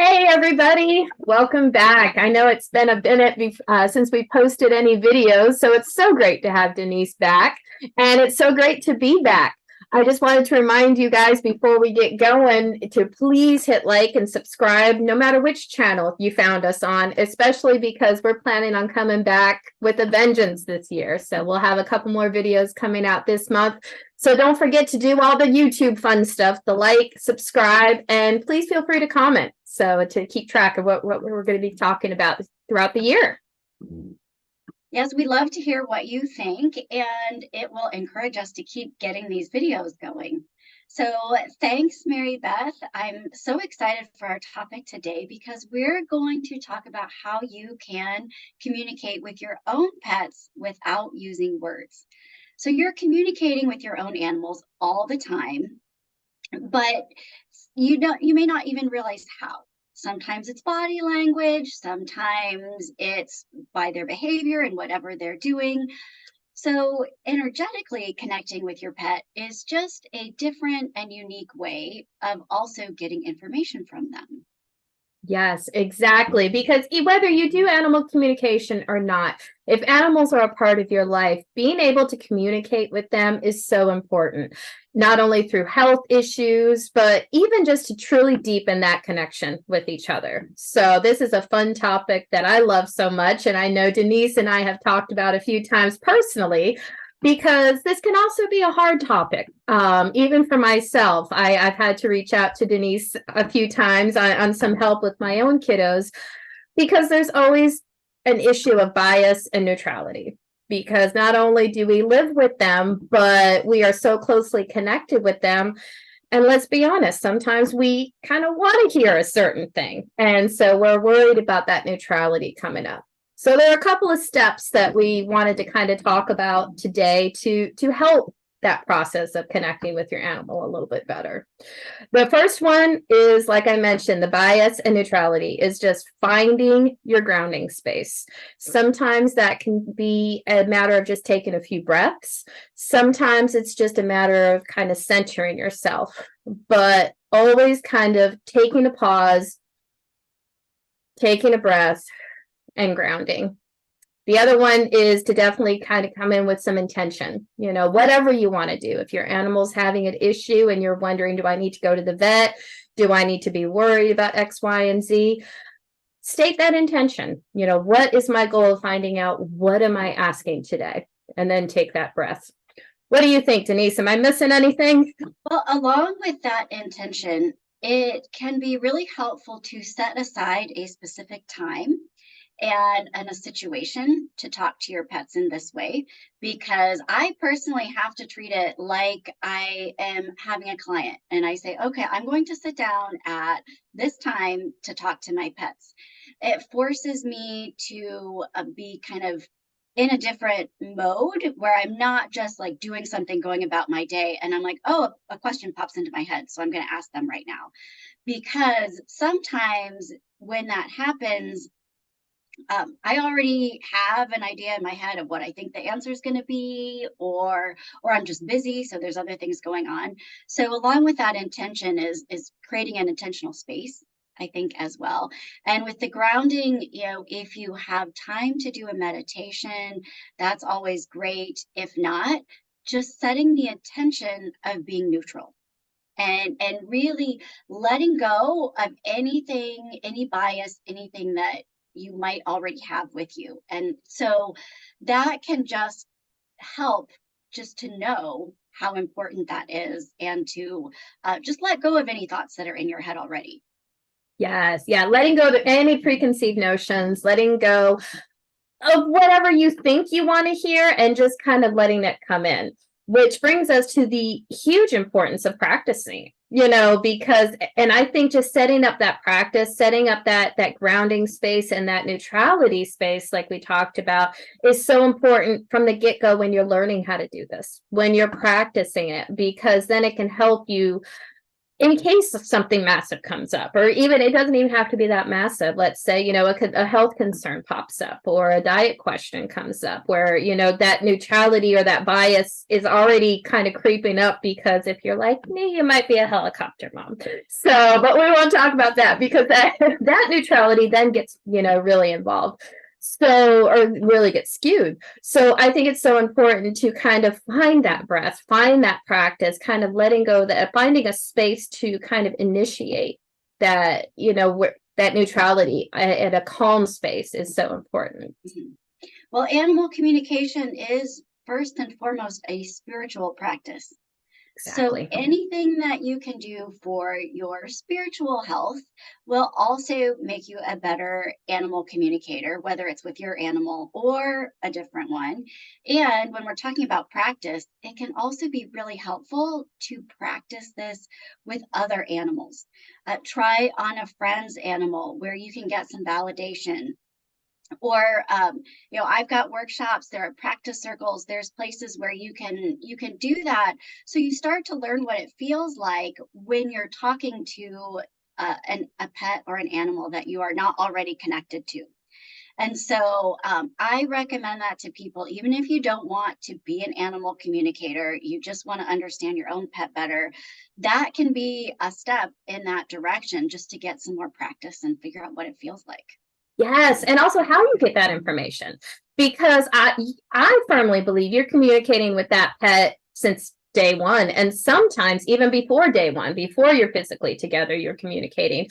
Hey everybody, welcome back. I know it's been a minute since we posted any videos, so it's so great to have Denise back, and it's so great to be back. I just wanted to remind you guys before we get going to please hit like and subscribe no matter which channel you found us on, especially because we're planning on coming back with a vengeance this year. So we'll have a couple more videos coming out this month. So don't forget to do all the YouTube fun stuff, the like, subscribe, and please feel free to comment. So to keep track of what we're going to be talking about throughout the year. Yes, we love to hear what you think, and it will encourage us to keep getting these videos going. So thanks, Mary Beth. I'm so excited for our topic today because we're going to talk about how you can communicate with your own pets without using words. So you're communicating with your own animals all the time, but you may not even realize how. Sometimes it's body language, sometimes it's by their behavior and whatever they're doing. So energetically connecting with your pet is just a different and unique way of also getting information from them. Yes, exactly. Because whether you do animal communication or not, if animals are a part of your life, being able to communicate with them is so important, not only through health issues, but even just to truly deepen that connection with each other. So this is a fun topic that I love so much. And I know Denise and I have talked about a few times personally, because this can also be a hard topic. Even for myself, I've had to reach out to Denise a few times on some help with my own kiddos, because there's always an issue of bias and neutrality. Because not only do we live with them, but we are so closely connected with them. And let's be honest, sometimes we kind of want to hear a certain thing. And so we're worried about that neutrality coming up. So there are a couple of steps that we wanted to kind of talk about today to help that process of connecting with your animal a little bit better. The first one is, like I mentioned, the bias and neutrality is just finding your grounding space. Sometimes that can be a matter of just taking a few breaths. Sometimes it's just a matter of kind of centering yourself, but always kind of taking a pause, taking a breath, and grounding. The other one is to definitely kind of come in with some intention, whatever you want to do. If your animal's having an issue and you're wondering, do I need to go to the vet? Do I need to be worried about X, Y, and Z? State that intention. What is my goal of finding out? What am I asking today? And then take that breath. What do you think, Denise? Am I missing anything? Well, along with that intention, it can be really helpful to set aside a specific time and in a situation to talk to your pets in this way, because I personally have to treat it like I am having a client and I say, okay, I'm going to sit down at this time to talk to my pets. It forces me to be kind of in a different mode where I'm not just like doing something, going about my day, and I'm like, oh, a question pops into my head, so I'm going to ask them right now. Because sometimes when that happens, I already have an idea in my head of what I think the answer is going to be, or I'm just busy, so there's other things going on. So along with that intention is creating an intentional space, I think, as well. And with the grounding, if you have time to do a meditation, that's always great. If not, just setting the intention of being neutral and really letting go of anything, any bias, anything that you might already have with you. And so that can just help just to know how important that is, and to just let go of any thoughts that are in your head already. Yes. Yeah. Letting go of any preconceived notions, letting go of whatever you think you want to hear, and just kind of letting it come in, which brings us to the huge importance of practicing, because, and I think just setting up that practice, setting up that grounding space and that neutrality space, like we talked about, is so important from the get-go when you're learning how to do this, when you're practicing it, because then it can help you in case something massive comes up, or even it doesn't even have to be that massive. Let's say, a health concern pops up or a diet question comes up where, that neutrality or that bias is already kind of creeping up, because if you're like me, you might be a helicopter mom. So, but we won't talk about that, because that neutrality then gets, really involved. So, or really get skewed. So I think it's so important to kind of find that breath, find that practice, kind of letting go, that finding a space to kind of initiate that, that neutrality at a calm space is so important. Well, animal communication is first and foremost a spiritual practice. Exactly. So anything that you can do for your spiritual health will also make you a better animal communicator, whether it's with your animal or a different one. And when we're talking about practice, it can also be really helpful to practice this with other animals. Try on a friend's animal where you can get some validation. Or I've got workshops, there are practice circles, there's places where you can do that, so you start to learn what it feels like when you're talking to a pet or an animal that you are not already connected to. And so I recommend that to people, even if you don't want to be an animal communicator, you just want to understand your own pet better. That can be a step in that direction, just to get some more practice and figure out what it feels like. Yes, and also how you get that information, because I firmly believe you're communicating with that pet since day one, and sometimes even before day one, before you're physically together, you're communicating.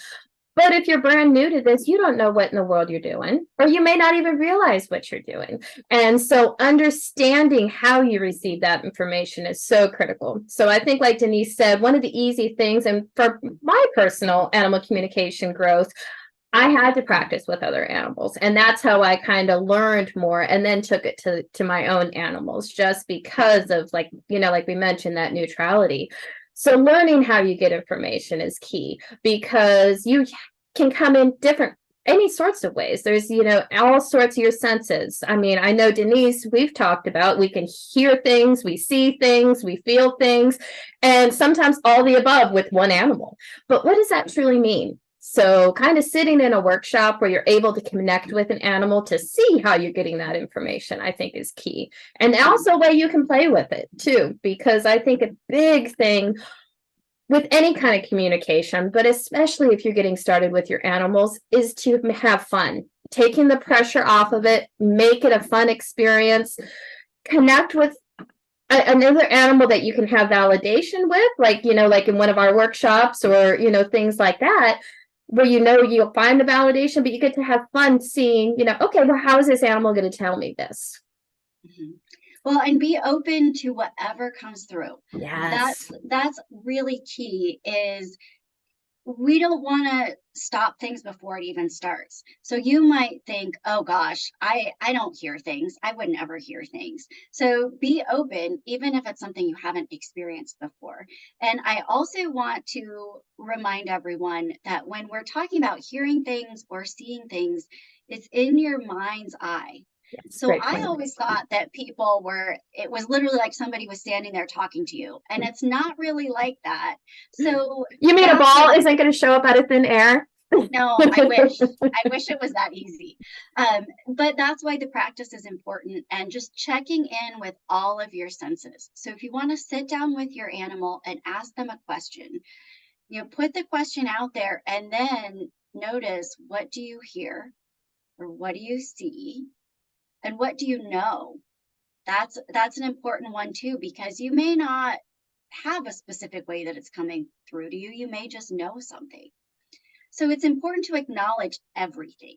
But if you're brand new to this, you don't know what in the world you're doing, or you may not even realize what you're doing. And so understanding how you receive that information is so critical. So I think, like Denise said, one of the easy things, and for my personal animal communication growth, I had to practice with other animals, and that's how I kind of learned more, and then took it to my own animals, just because of, like we mentioned, that neutrality. So learning how you get information is key, because you can come in any sorts of ways. There's, all sorts of your senses. I mean, I know, Denise, we've talked about, we can hear things, we see things, we feel things, and sometimes all the above with one animal. But what does that truly mean? So kind of sitting in a workshop where you're able to connect with an animal to see how you're getting that information, I think is key. And also a way you can play with it too, because I think a big thing with any kind of communication, but especially if you're getting started with your animals, is to have fun, taking the pressure off of it, make it a fun experience, connect with another animal that you can have validation with, like in one of our workshops, or things like that, where you'll find the validation, but you get to have fun seeing, okay, well, how is this animal going to tell me this? Mm-hmm. Well, and be open to whatever comes through. Yes. That's really key. Is we don't want to stop things before it even starts. So you might think, oh gosh, I don't hear things. I wouldn't ever hear things. So be open, even if it's something you haven't experienced before. And I also want to remind everyone that when we're talking about hearing things or seeing things, it's in your mind's eye. Yes, So great I point. always thought that it was literally like somebody was standing there talking to you. And it's not really like that. So You mean a that's ball where, isn't going to show up out of thin air? no, I wish. I wish it was that easy. But that's why the practice is important, and just checking in with all of your senses. So if you want to sit down with your animal and ask them a question, put the question out there, and then notice, what do you hear, or what do you see, and what do you know? That's an important one too, because you may not have a specific way that it's coming through to you. You may just know something. So it's important to acknowledge everything,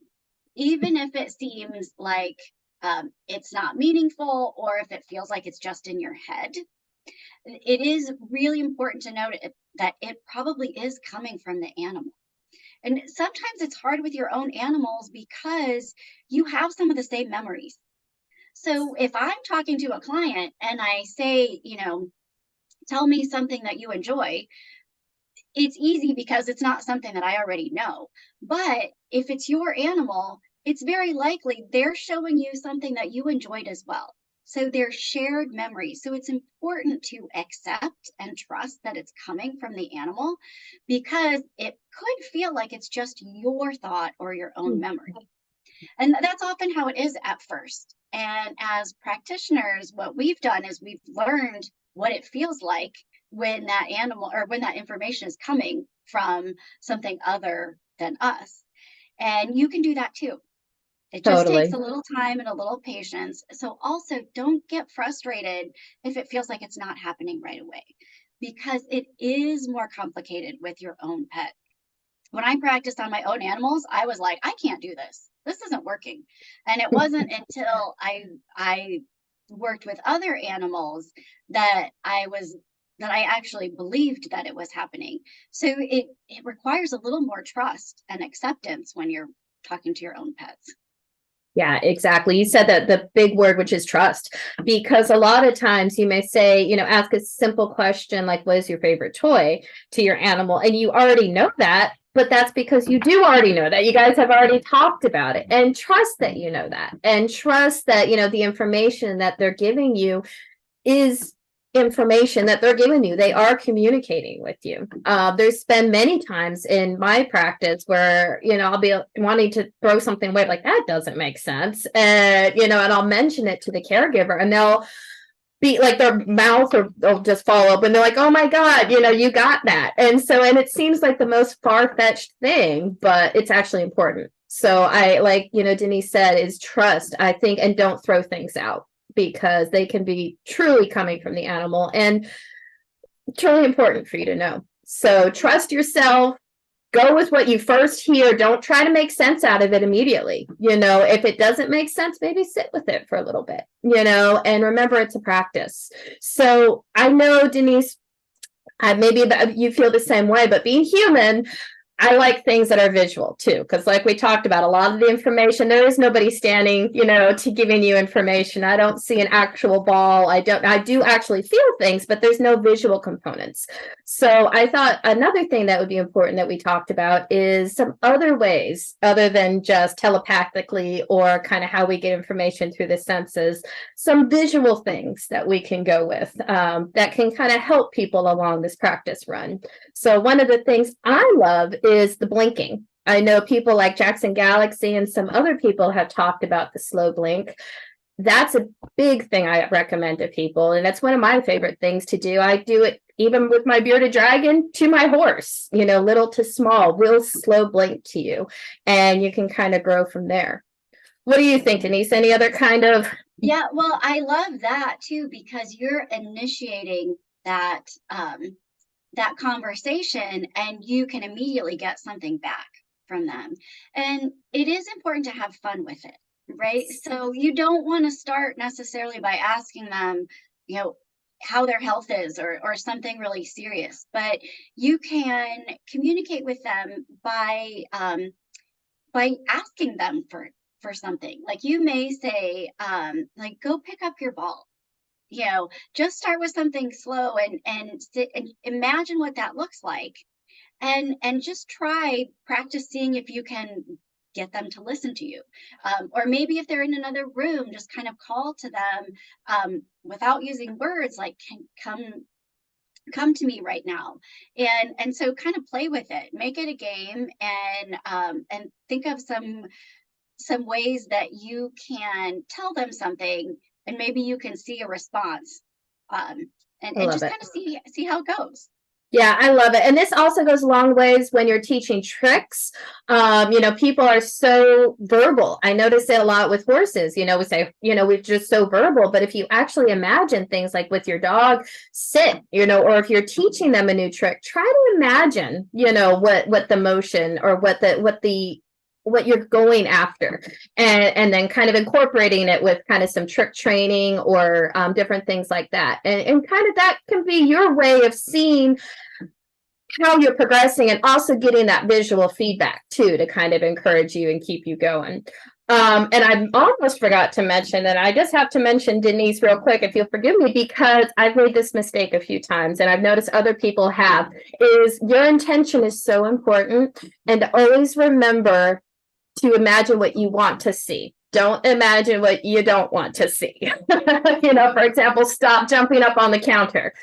even if it seems like it's not meaningful, or if it feels like it's just in your head. It is really important to note that it probably is coming from the animal. And sometimes it's hard with your own animals because you have some of the same memories. So if I'm talking to a client and I say, tell me something that you enjoy, it's easy because it's not something that I already know. But if it's your animal, it's very likely they're showing you something that you enjoyed as well. So they're shared memories. So it's important to accept and trust that it's coming from the animal, because it could feel like it's just your thought or your own memory. And that's often how it is at first. And as practitioners, what we've done is we've learned what it feels like when that animal or when that information is coming from something other than us. And you can do that too. It just takes Totally. a little time and a little patience. So also don't get frustrated if it feels like it's not happening right away, because it is more complicated with your own pet. When I practiced on my own animals, I was like, I can't do this. This isn't working. And it wasn't until I worked with other animals that I actually believed that it was happening. So it requires a little more trust and acceptance when you're talking to your own pets. Yeah, exactly. You said that the big word, which is trust, because a lot of times you may say, ask a simple question like, what is your favorite toy to your animal? And you already know that, but that's because you do already know that. You guys have already talked about it, and trust that you know that, and trust that, the information that they're giving you is information that they're giving you. They are communicating with you. There's been many times in my practice where, I'll be wanting to throw something away, like that doesn't make sense. And, and I'll mention it to the caregiver, and they'll be like, their mouth or they'll just fall open. They're like, oh my God, you got that. And it seems like the most far-fetched thing, but it's actually important. So I like, Denise said, is trust, I think, and don't throw things out, because they can be truly coming from the animal, and truly important for you to know. So trust yourself. Go with what you first hear. Don't try to make sense out of it immediately. If it doesn't make sense, maybe sit with it for a little bit, and remember, it's a practice. So I know, Denise, maybe you feel the same way, but being human, I like things that are visual too, because like we talked about, a lot of the information, there is nobody standing, to giving you information. I don't see an actual ball. I do actually feel things, but there's no visual components. So I thought another thing that would be important that we talked about is some other ways other than just telepathically or kind of how we get information through the senses, some visual things that we can go with that can kind of help people along this practice run. So one of the things I love is the blinking. I know people like Jackson Galaxy and some other people have talked about the slow blink. That's a big thing I recommend to people, and that's one of my favorite things to do. I do it even with my bearded dragon to my horse, little to small, real slow blink to you, and you can kind of grow from there. What do you think, Denise? Any other kind of... Yeah, well, I love that too, because you're initiating that that conversation, and you can immediately get something back from them. And it is important to have fun with it, right? So you don't want to start necessarily by asking them, how their health is, or something really serious, but you can communicate with them by asking them for something. Like you may say, like, go pick up your ball. Just start with something slow, and sit and imagine what that looks like, and just try practicing if you can get them to listen to you, or maybe if they're in another room, just kind of call to them without using words, like, come to me right now. And so kind of play with it, make it a game, and think of some ways that you can tell them something, and maybe you can see a response, and just kind of see how it goes. Yeah, I love it. And this also goes a long ways when you're teaching tricks. People are so verbal. I notice it a lot with horses. We say, we're just so verbal. But if you actually imagine things like with your dog, sit, or if you're teaching them a new trick, try to imagine, what the motion or what you're going after, and then kind of incorporating it with kind of some trick training or different things like that. And kind of that can be your way of seeing how you're progressing, and also getting that visual feedback too, to kind of encourage you and keep you going. And I almost forgot to mention, and I just have to mention, Denise, real quick, if you'll forgive me, because I've made this mistake a few times, and I've noticed other people have, is your intention is so important. And always remember to imagine what you want to see. don't imagine what you don't want to see. For example, stop jumping up on the counter.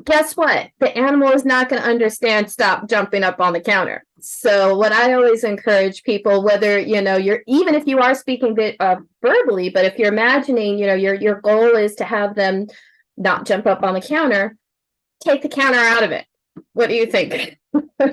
Guess what? The animal is not going to understand stop jumping up on the counter. So what I always encourage people, whether, you're, even if you are speaking verbally, but if you're imagining, your goal is to have them not jump up on the counter, take the counter out of it. What do you think?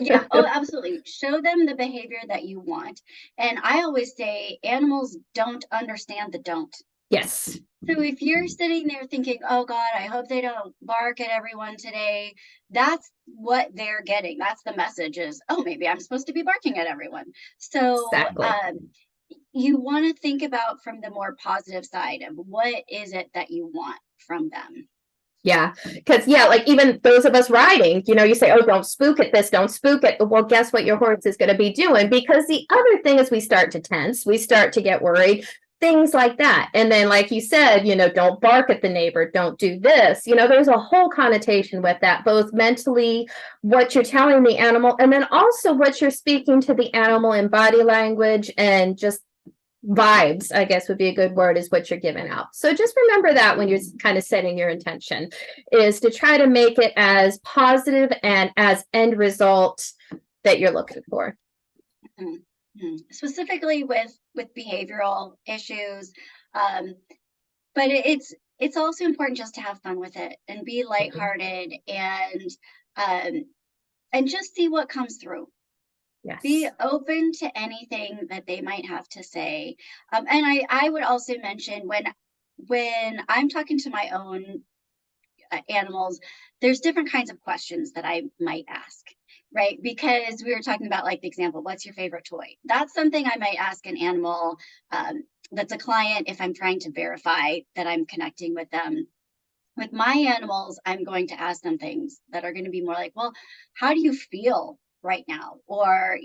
Yeah, oh, absolutely. Show them the behavior that you want. And I always say animals don't understand the don't. Yes. So if you're sitting there thinking, oh God, I hope they don't bark at everyone today, that's what they're getting. That's the message is, oh, maybe I'm supposed to be barking at everyone. So Exactly. You want to think about from the more positive side of what is it that you want from them. Yeah, because like even those of us riding, you say, oh, don't spook at this, don't spook it. Well, guess what your horse is going to be doing? Because the other thing is we start to tense, we start to get worried, things like that. And then, like you said, don't bark at the neighbor, don't do this. There's a whole connotation with that, both mentally, what you're telling the animal, and then also what you're speaking to the animal in body language and just vibes, I guess would be a good word, is what you're giving out. So just remember that when you're kind of setting your intention, is to try to make it as positive and as end result that you're looking for. Mm-hmm. Specifically with behavioral issues, but it's also important just to have fun with it and be lighthearted and just see what comes through. Yes. Be open to anything that they might have to say. And I would also mention when I'm talking to my own animals, there's different kinds of questions that I might ask, right? Because we were talking about like the example, what's your favorite toy? That's something I might ask an animal that's a client if I'm trying to verify that I'm connecting with them. With my animals, I'm going to ask them things that are going to be more like, well, how do you feel right now? Or,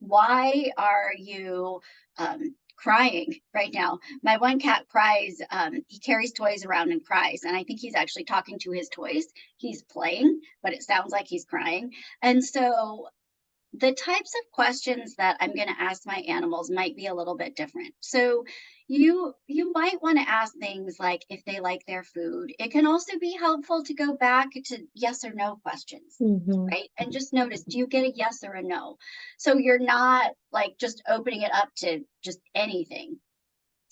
why are you crying right now? My one cat cries. He carries toys around and cries. And I think he's actually talking to his toys. He's playing, but it sounds like he's crying. And so the types of questions that I'm going to ask my animals might be a little bit different. So you might want to ask things like if they like their food. It can also be helpful to go back to yes or no questions, right? And just notice, do you get a yes or a no? So you're not like just opening it up to just anything.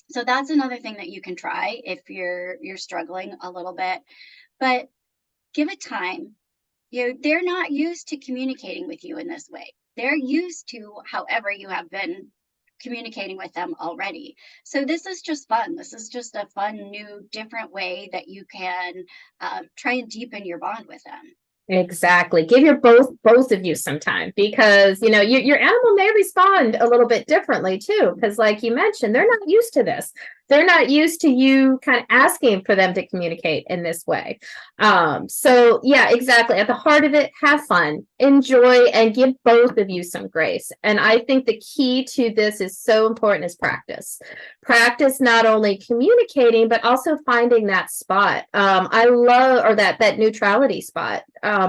So that's another thing that you can try if you're struggling a little bit, but give it time. They're not used to communicating with you in this way. They're used to however you have been communicating with them already. So this is just fun. This is just a fun, new, different way that you can try and deepen your bond with them. Exactly. Give your both of you some time, because your animal may respond a little bit differently too, because like you mentioned, they're not used to this. They're not used to you kind of asking for them to communicate in this way. So yeah, exactly. At the heart of it, have fun, enjoy, and give both of you some grace. And I think the key to this is so important is practice. Practice not only communicating, but also finding that spot. I love, or that neutrality spot.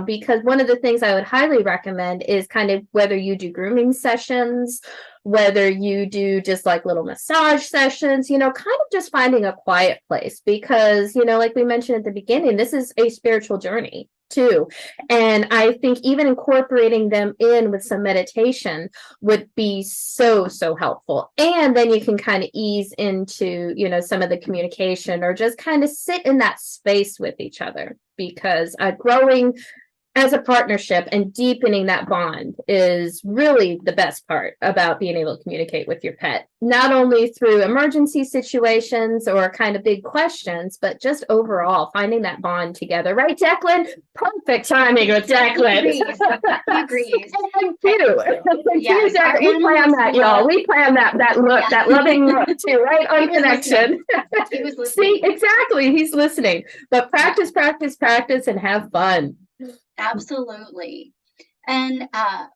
Because one of the things I would highly recommend is kind of whether you do grooming sessions, whether you do just like little massage sessions, kind of just finding a quiet place, because, like we mentioned at the beginning, this is a spiritual journey too. And I think even incorporating them in with some meditation would be so, so helpful. And then you can kind of ease into, some of the communication, or just kind of sit in that space with each other, because growing as a partnership and deepening that bond is really the best part about being able to communicate with your pet, not only through emergency situations or kind of big questions, but just overall finding that bond together. Right, Declan? Perfect timing with Declan. He agrees. Thank you. Yes, We planned that, y'all. We planned that look, yeah. That loving look too, right? On connection. He was listening. See, exactly. He's listening. But practice, and have fun. Absolutely. And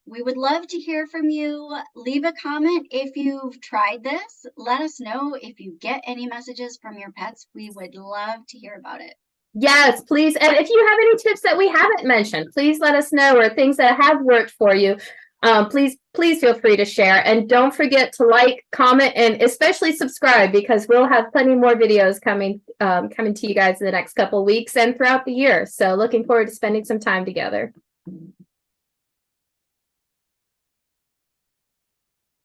we would love to hear from you. Leave a comment if you've tried this. Let us know if you get any messages from your pets. We would love to hear about it. Yes, please. And if you have any tips that we haven't mentioned, please let us know, or things that have worked for you. Please feel free to share, and don't forget to like, comment, and especially subscribe, because we'll have plenty more videos coming to you guys in the next couple of weeks and throughout the year. So looking forward to spending some time together.